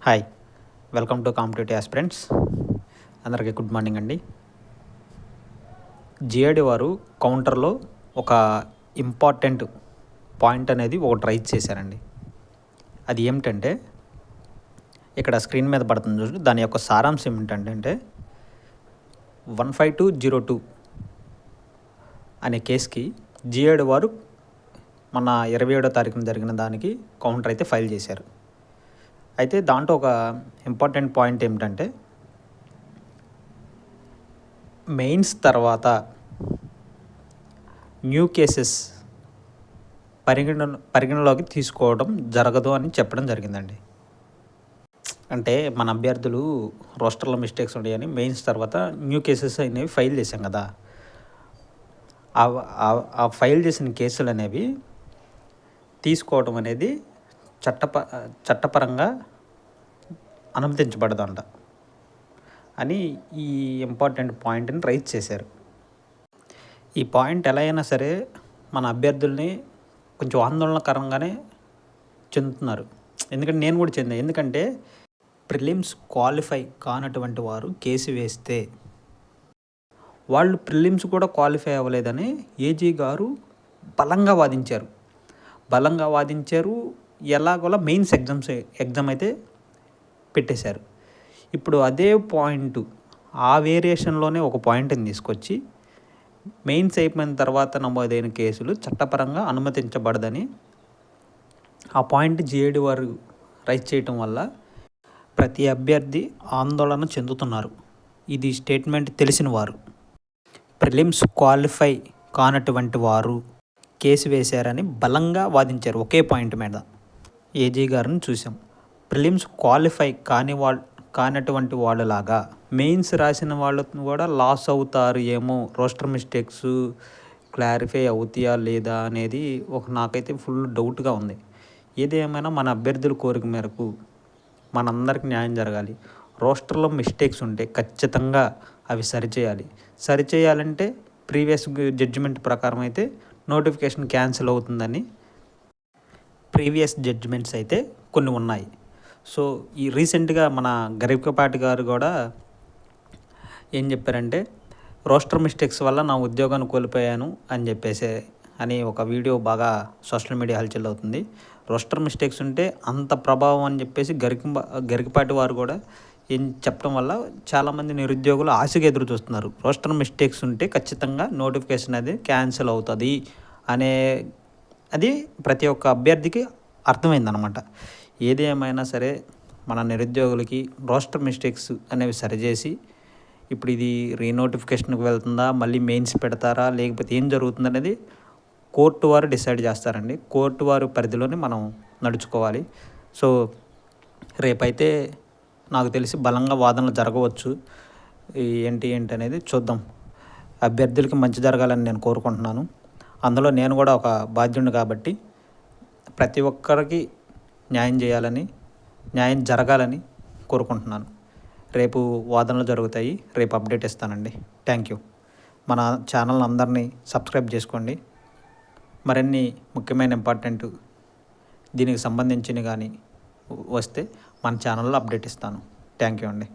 Hi, welcome to competitive aspirants. అందరికీ good morning అండి. GRD వారు కౌంటర్లో ఒక ఇంపార్టెంట్ పాయింట్ అనేది ఒకటి రైజ్ చేశారండి. అది ఏమిటంటే ఇక్కడ స్క్రీన్ మీద పడుతుంది చూడండి. దాని యొక్క సారాంశం ఏమిటంటే 15202 అనే కేసుకి జిఆర్డి వారు మన 27వ తారీఖున జరిగిన దానికి కౌంటర్ అయితే ఫైల్ చేశారు. అయితే దాంట్లో ఒక ఇంపార్టెంట్ పాయింట్ ఏమిటంటే మెయిన్స్ తర్వాత న్యూ కేసెస్ పరిగణలోకి తీసుకోవడం జరగదు అని చెప్పడం జరిగిందండి. అంటే మన అభ్యర్థులు రోస్టర్లో మిస్టేక్స్ ఉన్నాయని మెయిన్స్ తర్వాత న్యూ కేసెస్ అనేవి ఫైల్ చేశాం కదా. ఆ ఫైల్ చేసిన కేసులు అనేవి తీసుకోవడం అనేది చట్టపరంగా అనుమతించబడదంట అని ఈ ఇంపార్టెంట్ పాయింట్ని రైజ్ చేశారు. ఈ పాయింట్ ఎలా అయినా సరే మన అభ్యర్థుల్ని కొంచెం ఆందోళనకరంగానే చెందుతున్నారు. ఎందుకంటే నేను కూడా చెందాను. ఎందుకంటే ప్రిలిమ్స్ క్వాలిఫై కానటువంటి వారు కేసు వేస్తే వాళ్ళు ప్రిలిమ్స్ కూడా క్వాలిఫై అవ్వలేదని ఏజీ గారు బలంగా వాదించారు. ఎలాగోలా మెయిన్స్ ఎగ్జామ్ అయితే పెట్టేశారు. ఇప్పుడు అదే పాయింట్ ఆ వేరియేషన్లోనే ఒక పాయింట్ని తీసుకొచ్చి మెయిన్స్ అయిపోయిన తర్వాత నమోదైన కేసులు చట్టపరంగా అనుమతించబడదని ఆ పాయింట్ జిఏడి వారు రైజ్ చేయటం వల్ల ప్రతి అభ్యర్థి ఆందోళన చెందుతున్నారు. ఇది స్టేట్మెంట్ తెలిసిన వారు ప్రిలిమ్స్ క్వాలిఫై కానటువంటి వారు కేసు వేశారని బలంగా వాదించారు. ఒకే పాయింట్ మీద ఏజీ గారిని చూసాం. ప్రిలిమ్స్ క్వాలిఫై కానటువంటి వాళ్ళలాగా మెయిన్స్ రాసిన వాళ్ళు కూడా లాస్ అవుతారు ఏమో, రోస్టర్ మిస్టేక్స్ క్లారిఫై అవుతాయా లేదా అనేది నాకైతే ఫుల్ డౌట్గా ఉంది. ఏదేమైనా మన అభ్యర్థుల కోరిక మేరకు మనందరికీ న్యాయం జరగాలి. రోస్టర్లో మిస్టేక్స్ ఉంటే ఖచ్చితంగా అవి సరిచేయాలంటే ప్రీవియస్ జడ్జిమెంట్ ప్రకారం అయితే నోటిఫికేషన్ క్యాన్సిల్ అవుతుందని ప్రీవియస్ జడ్జిమెంట్స్ అయితే కొన్ని ఉన్నాయి. సో ఈ రీసెంట్గా మన గరికపాటి గారు కూడా ఏం చెప్పారంటే రోస్టర్ మిస్టేక్స్ వల్ల నా ఉద్యోగాన్ని కోల్పోయాను అని ఒక వీడియో బాగా సోషల్ మీడియా హల్చల్ అవుతుంది. రోస్టర్ మిస్టేక్స్ ఉంటే అంత ప్రభావం అని చెప్పేసి గరికపాటి వారు కూడా ఏం చెప్పడం వల్ల చాలామంది నిరుద్యోగులు ఆశగా ఎదురు చూస్తున్నారు. రోస్టర్ మిస్టేక్స్ ఉంటే ఖచ్చితంగా నోటిఫికేషన్ అది క్యాన్సిల్ అవుతుంది అది ప్రతి ఒక్క అభ్యర్థికి అర్థమైందనమాట. ఏది ఏమైనా సరే మన నిరుద్యోగులకి రోస్టర్ మిస్టేక్స్ అనేవి సరిచేసి ఇప్పుడు ఇది రీనోటిఫికేషన్కి వెళ్తుందా, మళ్ళీ మెయిన్స్ పెడతారా, లేకపోతే ఏం జరుగుతుంది అనేది కోర్టు వారు డిసైడ్ చేస్తారండి. కోర్టు వారి పరిధిలోనే మనం నడుచుకోవాలి. సో రేపైతే నాకు తెలిసి బలంగా వాదనలు జరగవచ్చు. ఏంటి అనేది చూద్దాం. అభ్యర్థులకి మంచి జరగాలని నేను కోరుకుంటున్నాను. అందులో నేను కూడా ఒక బాధ్యుడిని కాబట్టి ప్రతి ఒక్కరికి న్యాయం జరగాలని కోరుకుంటున్నాను. రేపు వాదనలు జరుగుతాయి. రేపు అప్డేట్ ఇస్తానండి. Thank you. మన ఛానల్ అందరినీ సబ్స్క్రైబ్ చేసుకోండి. మరిన్ని ముఖ్యమైన ఇంపార్టెంట్ దీనికి సంబంధించినవి కానీ వస్తే మన ఛానల్లో అప్డేట్ ఇస్తాను. థ్యాంక్ యూ అండి.